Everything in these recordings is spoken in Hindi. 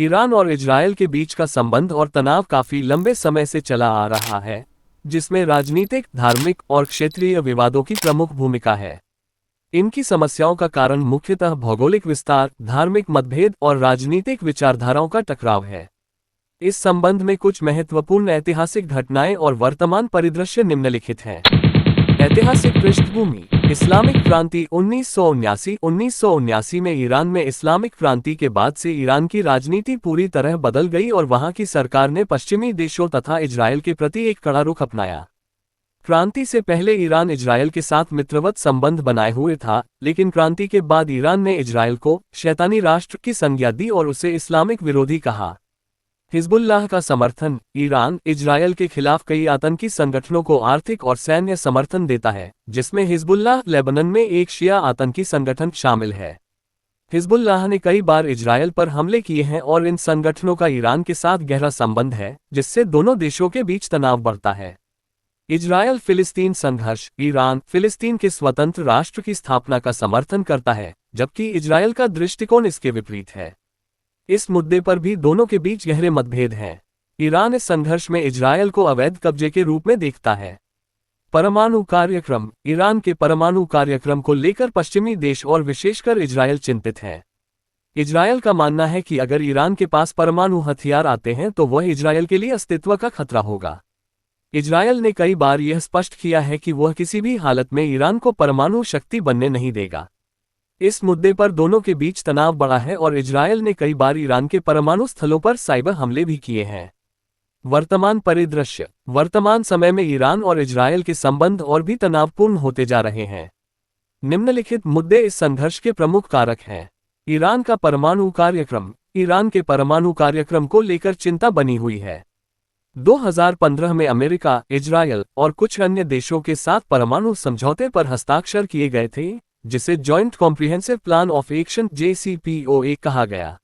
ईरान और इजरायल के बीच का संबंध और तनाव काफी लंबे समय से चला आ रहा है, जिसमें राजनीतिक, धार्मिक और क्षेत्रीय विवादों की प्रमुख भूमिका है। इनकी समस्याओं का कारण मुख्यतः भौगोलिक विस्तार, धार्मिक मतभेद और राजनीतिक विचारधाराओं का टकराव है। इस संबंध में कुछ महत्वपूर्ण ऐतिहासिक घटनाएं और वर्तमान परिदृश्य निम्नलिखित हैं। ऐतिहासिक पृष्ठभूमि। इस्लामिक क्रांति 1979 में ईरान में इस्लामिक क्रांति के बाद से ईरान की राजनीति पूरी तरह बदल गई और वहां की सरकार ने पश्चिमी देशों तथा इजरायल के प्रति एक कड़ा रुख अपनाया। क्रांति से पहले ईरान इजरायल के साथ मित्रवत संबंध बनाए हुए था, लेकिन क्रांति के बाद ईरान ने इजरायल को शैतानी राष्ट्र की संज्ञा दी और उसे इस्लामिक विरोधी कहा। हिजबुल्लाह का समर्थन। ईरान इजरायल के खिलाफ कई आतंकी संगठनों को आर्थिक और सैन्य समर्थन देता है, जिसमें हिजबुल्लाह लेबनान में एक शिया आतंकी संगठन शामिल है। हिजबुल्लाह ने कई बार इजरायल पर हमले किए हैं और इन संगठनों का ईरान के साथ गहरा संबंध है, जिससे दोनों देशों के बीच तनाव बढ़ता है। इजरायल फिलिस्तीन संघर्ष। ईरान फिलिस्तीन के स्वतंत्र राष्ट्र की स्थापना का समर्थन करता है, जबकि इजरायल का दृष्टिकोण इसके विपरीत है। इस मुद्दे पर भी दोनों के बीच गहरे मतभेद हैं। ईरान इस संघर्ष में इजरायल को अवैध कब्जे के रूप में देखता है। परमाणु कार्यक्रम। ईरान के परमाणु कार्यक्रम को लेकर पश्चिमी देश और विशेषकर इजरायल चिंतित है। इजरायल का मानना है कि अगर ईरान के पास परमाणु हथियार आते हैं तो वह इजरायल के लिए अस्तित्व का खतरा होगा। इजरायल ने कई बार यह स्पष्ट किया है कि वह किसी भी हालत में ईरान को परमाणु शक्ति बनने नहीं देगा। इस मुद्दे पर दोनों के बीच तनाव बढ़ा है और इजरायल ने कई बार ईरान के परमाणु स्थलों पर साइबर हमले भी किए हैं। वर्तमान परिदृश्य। वर्तमान समय में ईरान और इजरायल के संबंध और भी तनावपूर्ण होते जा रहे हैं। निम्नलिखित मुद्दे इस संघर्ष के प्रमुख कारक हैं। ईरान का परमाणु कार्यक्रम। ईरान के परमाणु कार्यक्रम को लेकर चिंता बनी हुई है। 2015 में अमेरिका, इजरायल और कुछ अन्य देशों के साथ परमाणु समझौते पर हस्ताक्षर किए गए थे, जिसे joint comprehensive plan of action JCPOA कहा गया।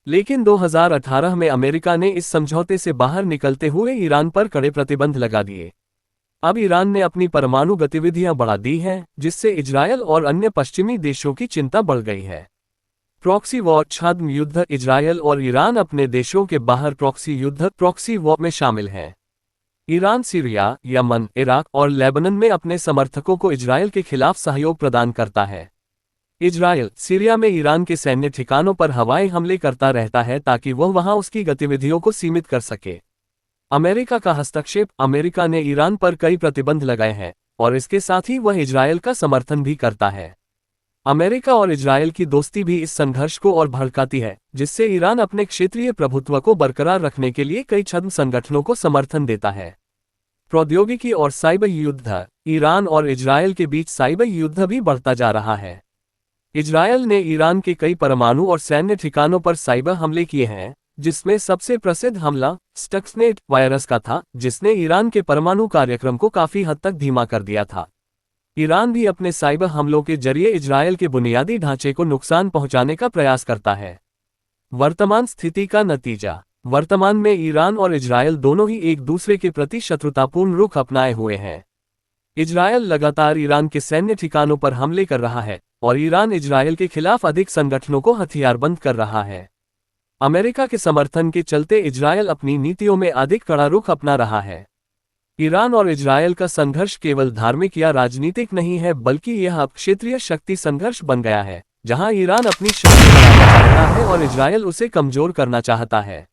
लेकिन 2018 में अमेरिका ने इस समझौते से बाहर निकलते हुए ईरान पर कड़े प्रतिबंध लगा दिए। अब ईरान ने अपनी परमाणु गतिविधियां बढ़ा दी हैं, जिससे इजरायल और अन्य पश्चिमी देशों की चिंता बढ़ गई है। Proxy war. छद्म युद्ध। इजरायल और ईरान अपने देशों के बाहर प्रॉक्सी वॉर में शामिल हैं। ईरान सीरिया, यमन, इराक और लेबनान में अपने समर्थकों को इजरायल के खिलाफ सहयोग प्रदान करता है। इजरायल सीरिया में ईरान के सैन्य ठिकानों पर हवाई हमले करता रहता है ताकि वह वहां उसकी गतिविधियों को सीमित कर सके। अमेरिका का हस्तक्षेप। अमेरिका ने ईरान पर कई प्रतिबंध लगाए हैं और इसके साथ ही वह इजरायल का समर्थन भी करता है। अमेरिका और इजरायल की दोस्ती भी इस संघर्ष को और भड़काती है, जिससे ईरान अपने क्षेत्रीय प्रभुत्व को बरकरार रखने के लिए कई छद्म संगठनों को समर्थन देता है। प्रौद्योगिकी और साइबर युद्ध। ईरान और इजरायल के बीच साइबर युद्ध भी बढ़ता जा रहा है। इजरायल ने ईरान के कई परमाणु और सैन्य ठिकानों पर साइबर हमले किए हैं, जिसमें सबसे प्रसिद्ध हमला स्टक्सनेट वायरस का था, जिसने ईरान के परमाणु कार्यक्रम को काफी हद तक धीमा कर दिया था। ईरान भी अपने साइबर हमलों के जरिए इजरायल के बुनियादी ढांचे को नुकसान पहुंचाने का प्रयास करता है। वर्तमान स्थिति का नतीजा। वर्तमान में ईरान और इजरायल दोनों ही एक दूसरे के प्रति शत्रुतापूर्ण रुख अपनाए हुए हैं। इजरायल लगातार ईरान के सैन्य ठिकानों पर हमले कर रहा है और ईरान इजरायल के खिलाफ अधिक संगठनों को हथियारबंद कर रहा है। अमेरिका के समर्थन के चलते इजरायल अपनी नीतियों में अधिक कड़ा रुख अपना रहा है। ईरान और इजरायल का संघर्ष केवल धार्मिक या राजनीतिक नहीं है, बल्कि यह अब क्षेत्रीय शक्ति संघर्ष बन गया है, जहां ईरान अपनी शक्ति बढ़ाना चाहता है और इजरायल उसे कमजोर करना चाहता है।